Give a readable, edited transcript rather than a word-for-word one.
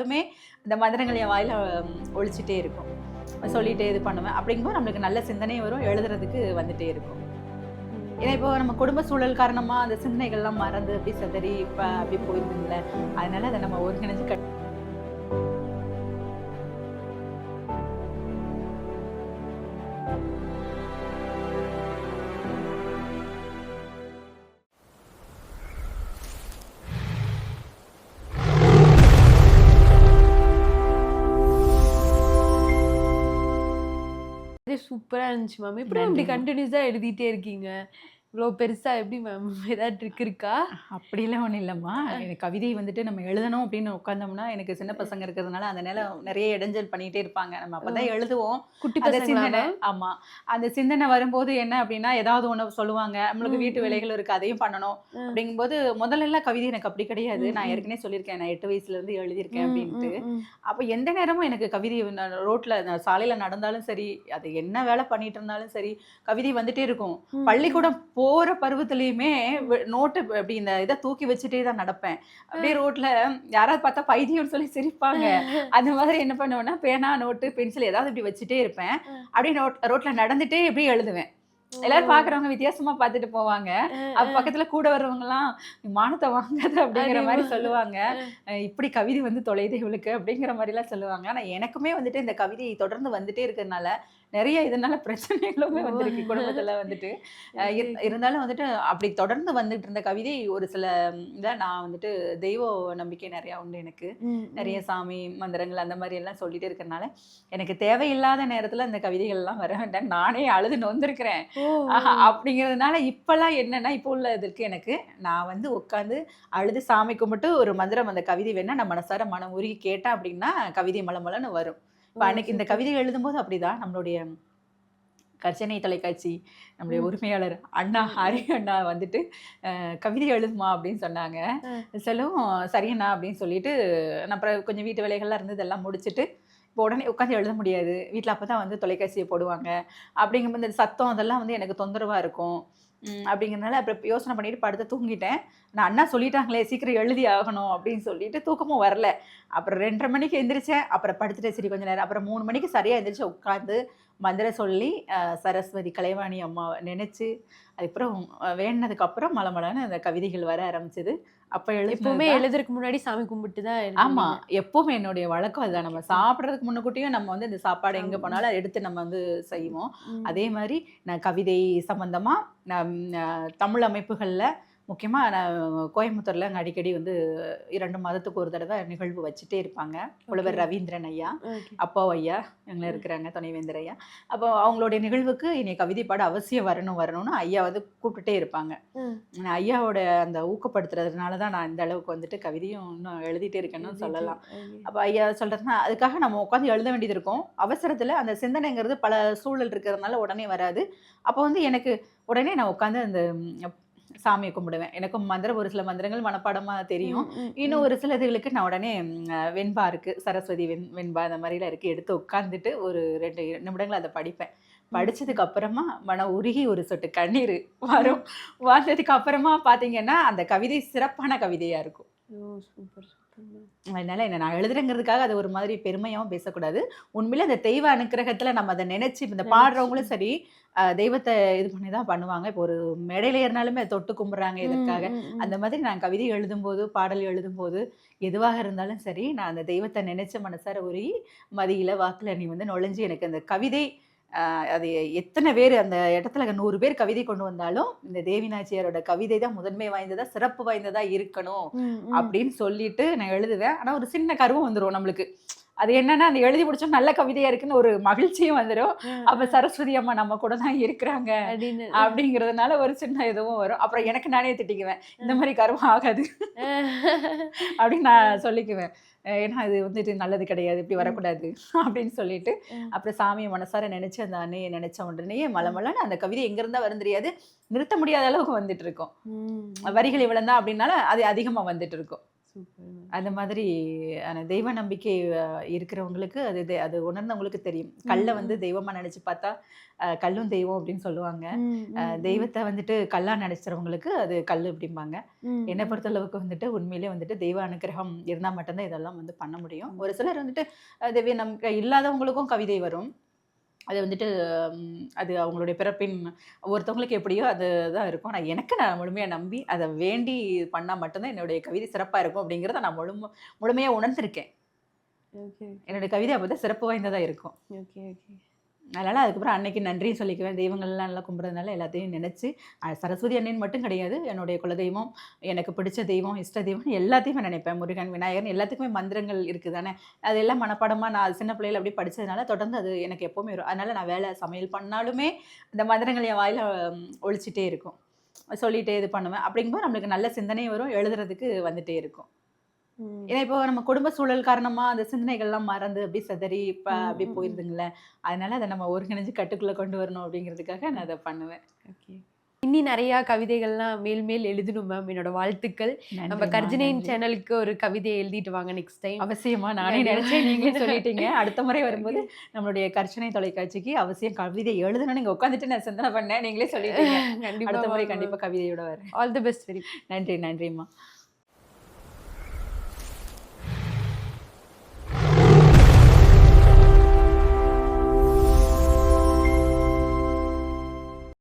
இருந்தாலுமே இந்த மந்திரங்கள் என் வாயில ஒழிச்சிட்டே இருக்கும். சொல்லிட்டே இது பண்ணுவேன். அப்படிங்கும்போது நம்மளுக்கு நல்ல சிந்தனை வரும், எழுதுறதுக்கு வந்துட்டே இருக்கும். ஏன்னா இப்போ நம்ம குடும்ப சூழல் காரணமா அந்த சிந்தனைகள்லாம் மறந்து அப்படி சிதறி இப்ப அப்படி போயிருதுங்கள. அதனால அதை நம்ம ஒருங்கிணைஞ்சு சூப்பரா இருந்துச்சு மேம். எப்படி இப்படி கண்டினியூஸா எழுதிட்டே இருக்கீங்க? இவ்வளோ பெருசா எப்படி மேம்? ஏதாவது ட்ரிக் இருக்கா? அப்படிலாம் ஒன்றும் இல்லைம்மா. எனக்கு கவிதை வந்துட்டு நம்ம எழுதணும் அப்படின்னு உட்காந்தோம்னா, எனக்கு சின்ன பசங்க இருக்கிறதுனால அந்த நேரம் நிறைய இடைஞ்சல் பண்ணிகிட்டே இருப்பாங்க. நம்ம அப்போ தான் எழுதுவோம். குட்டி அந்த பசங்களா சிந்தனை மேம்? ஆமாம். அந்த சிந்தனை வரும்போது என்ன அப்படின்னா, ஏதாவது ஒன்று சொல்லுவாங்க. நம்மளுக்கு வீட்டு வேலைகள் இருக்குது, அதையும் பண்ணணும். அப்படிங்கும்போது முதல்லலாம் கவிதை எனக்கு அப்படி கிடையாது. நான் ஏற்கனவே சொல்லியிருக்கேன், நான் 8 வயசுலேருந்து எழுதியிருக்கேன் அப்படின்ட்டு. அப்போ எந்த நேரமும் எனக்கு கவிதை ரோட்டில் சாலையில் நடந்தாலும் சரி, அது என்ன வேலை பண்ணிட்டு இருந்தாலும் சரி, கவிதை வந்துட்டே இருக்கும். பள்ளிக்கூடம் போற பருவத்திலயுமே நோட்டு அப்படி இந்த இதை தூக்கி வச்சுட்டே தான் நடப்பேன். அப்படியே ரோட்ல யாராவது பார்த்தா பைத்தியம்னு சொல்லி சிரிப்பாங்க. அந்த மாதிரி என்ன பண்ணுவேன்னா, பேனா, நோட்டு, பென்சில் ஏதாவது இப்படி வச்சுட்டே இருப்பேன். அப்படியே ரோட்ல நடந்துட்டே இப்படி எழுதுவேன். எல்லாரும் பாக்குறவங்க வித்தியாசமா பார்த்துட்டு போவாங்க. பக்கத்துல கூட வர்றவங்கலாம் மானத்தை வாங்காத அப்படிங்கிற மாதிரி சொல்லுவாங்க. இப்படி கவிதை வந்து தொலைது இவளுக்கு அப்படிங்கிற மாதிரி எல்லாம் சொல்லுவாங்க. ஆனா எனக்குமே வந்துட்டு இந்த கவிதை தொடர்ந்து வந்துட்டே இருக்கிறதுனால நிறைய இதனால பிரச்சனைகளுமே வந்திருக்கு குடும்பத்துல வந்துட்டு. இருந்தாலும் வந்துட்டு அப்படி தொடர்ந்து வந்துட்டு இருந்த கவிதை ஒரு சில இதை நான் வந்துட்டு தெய்வ நம்பிக்கை நிறைய உண்டு எனக்கு. நிறைய சாமி மந்திரங்கள் அந்த மாதிரி எல்லாம் சொல்லிட்டே இருக்கிறதுனால எனக்கு தேவையில்லாத நேரத்துல அந்த கவிதைகள் எல்லாம் வர வேண்டாம், நானே அழுது நொந்திருக்கிறேன். அப்படிங்கிறதுனால இப்பெல்லாம் என்னன்னா, இப்போ உள்ள இதற்கு எனக்கு நான் வந்து உட்காந்து அழுது சாமி கும்பிட்டு ஒரு மந்திரம் அந்த கவிதை வேணா நான் மனசார மனம் உருகி கேட்டேன் அப்படின்னா கவிதை மலமலன்னு வரும். இப்போ அன்னைக்கு இந்த கவிதை எழுதும்போது அப்படிதான் நம்மளுடைய கர்ச்சனை தொலைக்காட்சி நம்மளுடைய உரிமையாளர் அண்ணா ஹரி அண்ணா வந்துட்டு கவிதை எழுதுமா அப்படின்னு சொன்னாங்க. சொல்லவும் சரியண்ணா அப்படின்னு சொல்லிட்டு நான் அப்புறம் கொஞ்சம் வீட்டு வேலைகள்லாம் இருந்து இதெல்லாம் முடிச்சுட்டு இப்போ உடனே உட்காந்து எழுத முடியாது. வீட்டில் அப்போ தான் வந்து தொலைக்காட்சியை போடுவாங்க. அப்படிங்கும்போது இந்த சத்தம் அதெல்லாம் வந்து எனக்கு தொந்தரவாக இருக்கும். அப்படிங்கிறதுனால அப்புறம் யோசனை பண்ணிட்டு படுத்து தூங்கிட்டேன். நான் அண்ணா சொல்லிட்டாங்களே சீக்கிரம் எழுதி ஆகணும் அப்படின்னு சொல்லிட்டு தூக்கமும் வரல. அப்புறம் 2:30 மணிக்கு எந்திரிச்சேன். அப்புறம் படுத்துட்டேன் சரி கொஞ்சம் நேரம். அப்புறம் 3 மணிக்கு சரியாக எந்திரிச்சு உட்காந்து மந்திரம் சொல்லி சரஸ்வதி கலைவாணி அம்மாவை நினைச்சு அதுக்கப்புறம் வேண்டினதுக்கப்புறம் மலமலன்னு அந்த கவிதைகள் வர ஆரம்பிச்சது. அப்போ எப்பவுமே எழுதுறதுக்கு முன்னாடி சாமி கும்பிட்டு தான். ஆமா, எப்பவுமே என்னுடைய வழக்கம் அதுதான். நம்ம சாப்பிட்றதுக்கு முன்னக்கூட்டியும் நம்ம வந்து இந்த சாப்பாடு எங்கே போனாலும் எடுத்து நம்ம வந்து செய்வோம். அதே மாதிரி நான் கவிதை சம்பந்தமா தமிழ் அமைப்புகளில் முக்கியமாக நான் கோயம்புத்தூரில் அங்கே அடிக்கடி வந்து 2 மாதத்துக்கு ஒரு தடவை நிகழ்வு வச்சுட்டே இருப்பாங்க. புலவர் ரவீந்திரன் ஐயா, அப்பா ஐயா எங்களை இருக்கிறாங்க, துணைவேந்தர் ஐயா. அப்போ அவங்களுடைய நிகழ்வுக்கு இனி கவிதை பாட அவசியம் வரணும்னு ஐயா வந்து கூப்பிட்டுட்டே இருப்பாங்க. ஐயாவோட அந்த ஊக்கப்படுத்துறதுனால தான் நான் இந்த அளவுக்கு வந்துட்டு கவிதையும் இன்னும் எழுதிட்டே இருக்கேன்னு சொல்லலாம். அப்போ ஐயா சொல்கிறதுனா அதுக்காக நம்ம உட்காந்து எழுத வேண்டியது இருக்கும். அவசரத்தில் அந்த சிந்தனைங்கிறது பல சூழல் இருக்கிறதுனால உடனே வராது. அப்போ வந்து எனக்கு உடனே நான் உட்காந்து அந்த சாமியை கும்பிடுவேன். எனக்கும் ஒரு சில மந்திரங்கள் மனப்பாடமாக தெரியும். இன்னும் ஒரு சில இதுகளுக்கு நான் உடனே வெண்பா இருக்குது, சரஸ்வதி வெண்பா அந்த மாதிரிலாம் இருக்குது, எடுத்து உட்காந்துட்டு ஒரு 2 நிமிடங்கள் அதை படிப்பேன். படித்ததுக்கு அப்புறமா மனம் உருகி ஒரு சொட்டு கண்ணீர் வரும். வந்ததுக்கு அப்புறமா பார்த்தீங்கன்னா அந்த கவிதை சிறப்பான கவிதையாக இருக்கும். அதனால என்ன நான் எழுதுறேங்கிறதுக்காக அதை ஒரு மாதிரி பெருமையாகவும் பேசக்கூடாது. உண்மையிலே அந்த தெய்வ அனுக்கிரகத்தில் நம்ம அதை நினைச்சு இந்த பாடுறவங்களும் சரி தெய்வத்தை இது பண்ணி தான் பண்ணுவாங்க. இப்போ ஒரு மேடையில் ஏறினாலுமே அதை தொட்டு கும்பிட்றாங்க இதற்காக. அந்த மாதிரி நான் கவிதை எழுதும்போது பாடல் எழுதும்போது எதுவாக இருந்தாலும் சரி நான் அந்த தெய்வத்தை நினைச்ச மனசார உருகி மதியில வாக்குல நீ வந்து நுழைஞ்சு எனக்கு அந்த கவிதை அது எத்தனை பேர் அந்த இடத்துல 100 பேர் கவிதை கொண்டு வந்தாலும் இந்த தேவி நாச்சியாரோட கவிதை தான் முதன்மை வாய்ந்ததா சிறப்பு வாய்ந்ததா இருக்கணும் அப்படின்னு சொல்லிட்டு நான் எழுதுவேன். ஆனா ஒரு சின்ன கருவம் வந்துடும் நம்மளுக்கு. அது என்னன்னா அந்த எழுதி முடிச்சோம் நல்ல கவிதையா இருக்குன்னு ஒரு மகிழ்ச்சியும் வந்துடும். அப்ப சரஸ்வதி அம்மா நம்ம கூட தான் இருக்கிறாங்க அப்படிங்கிறதுனால ஒரு சின்ன இதுவும் வரும். அப்புறம் எனக்கு நானே திட்டிக்குவேன், இந்த மாதிரி கருவம் ஆகாது அப்படின்னு நான் சொல்லிக்குவேன். ஏன்னா அது வந்துட்டு நல்லது கிடையாது, இப்படி வரக்கூடாது அப்படின்னு சொல்லிட்டு அப்புறம் சாமியை மனசார நினைச்சு அந்த அன்னையை நினைச்ச உடனே மலமலன்னு அந்த கவிதை எங்க இருந்தா வரும் தெரியாது, நிறுத்த முடியாத அளவுக்கு வந்துட்டு இருக்கும். வரிகள் இவ்வளவு தான் அப்படின்னால அது அதிகமா வந்துட்டு இருக்கும். Super ma'am. அந்த மாதிரி தெய்வ நம்பிக்கை இருக்கிறவங்களுக்கு அது உணர்ந்தவங்களுக்கு தெரியும். கல்ல வந்து தெய்வமா நினைச்சு பார்த்தா கல்லும் தெய்வம் அப்படின்னு சொல்லுவாங்க. தெய்வத்தை வந்துட்டு கல்லா நினைச்சிறவங்களுக்கு அது கல் அப்படிம்பாங்க. என்னை பொறுத்தளவுக்கு வந்துட்டு உண்மையிலேயே வந்துட்டு தெய்வ அனுக்கிரகம் இருந்தால் மட்டும்தான் இதெல்லாம் வந்து பண்ண முடியும். ஒரு சிலர் வந்துட்டு தெய்வ நம்பிக்கை இல்லாதவங்களுக்கும் கவிதை வரும். அது வந்துட்டு அது அவங்களுடைய பிறப்பின் ஒருத்தவங்களுக்கு எப்படியோ அதுதான் இருக்கும். ஆனா எனக்கு நான் முழுமையா நம்பி அத வேண்டி பண்ணா மட்டும்தான் என்னுடைய கவிதை சிறப்பா இருக்கும் அப்படிங்கிறத நான் முழுமையா உணர்ந்திருக்கேன். ஓகே, என்னுடைய கவிதை அப்பதான் சிறப்பு வாய்ந்ததா இருக்கும். Okay, okay. அதனால அதுக்கப்புறம் அன்னைக்கு நன்றியும் சொல்லிக்குவேன். தெய்வங்கள்லாம் நல்லா கும்பிட்றதுனால எல்லாத்தையும் நினைச்சு சரஸ்வதி அன்னைன்னு மட்டும் கிடையாது. என்னுடைய குலதெய்வம், எனக்கு பிடிச்ச தெய்வம், இஷ்ட தெய்வம் எல்லாத்தையுமே நினைப்பேன். முருகன், விநாயகர்ன்னு எல்லாத்துக்குமே மந்திரங்கள் இருக்கு தானே. அதெல்லாம் மனப்பாடமா நான் சின்ன பிள்ளையில அப்படியே படிச்சதுனால தொடர்ந்து அது எனக்கு எப்பவுமே வரும். அதனால நான் வேலை சமையல் பண்ணாலுமே இந்த மந்திரங்கள் என் வாயில ஒலிச்சிட்டே இருக்கும். சொல்லிட்டே இது பண்ணுவேன். அப்படிங்கும்போது நம்மளுக்கு நல்ல சிந்தனை வரும். எழுதுறதுக்கு வந்துட்டே இருக்கும். ஏன்னா இப்போ நம்ம குடும்ப சூழல் காரணமா அந்த சிந்தனைகள்லாம் மறந்து அப்படியே சிதறி அப்படியே போயிருதுங்களே. அதனால அதை நம்ம ஒருங்கிணைஞ்சு கட்டுக்குள்ள கொண்டு வரணும் அப்படிங்கிறதுக்காக நான் அதை பண்ணுவேன். ஓகே. இன்னி நிறைய கவிதைகள்லாம் மேல் மேல் எழுதணும் மேம். என்னோட வாழ்த்துக்கள். நம்ம கர்ஜனையின் சேனலுக்கு ஒரு கவிதை எழுதிட்டு வாங்க நெக்ஸ்ட் டைம். அவசியமா. நானே நினைச்சேன், நீங்களே சொல்லிட்டீங்க. அடுத்த முறை வரும்போது நம்மளுடைய கர்ஜனை தொலைக்காட்சிக்கு அவசியம் கவிதை எழுதணும்னு நீங்க உட்காந்துட்டு நான் சிந்தனை பண்ணேன். நீங்களே சொல்லிட்டீங்க. அடுத்த முறை கண்டிப்பா கவிதையோட வரேன். All the best. வெரி நன்றி, நன்றிம்மா.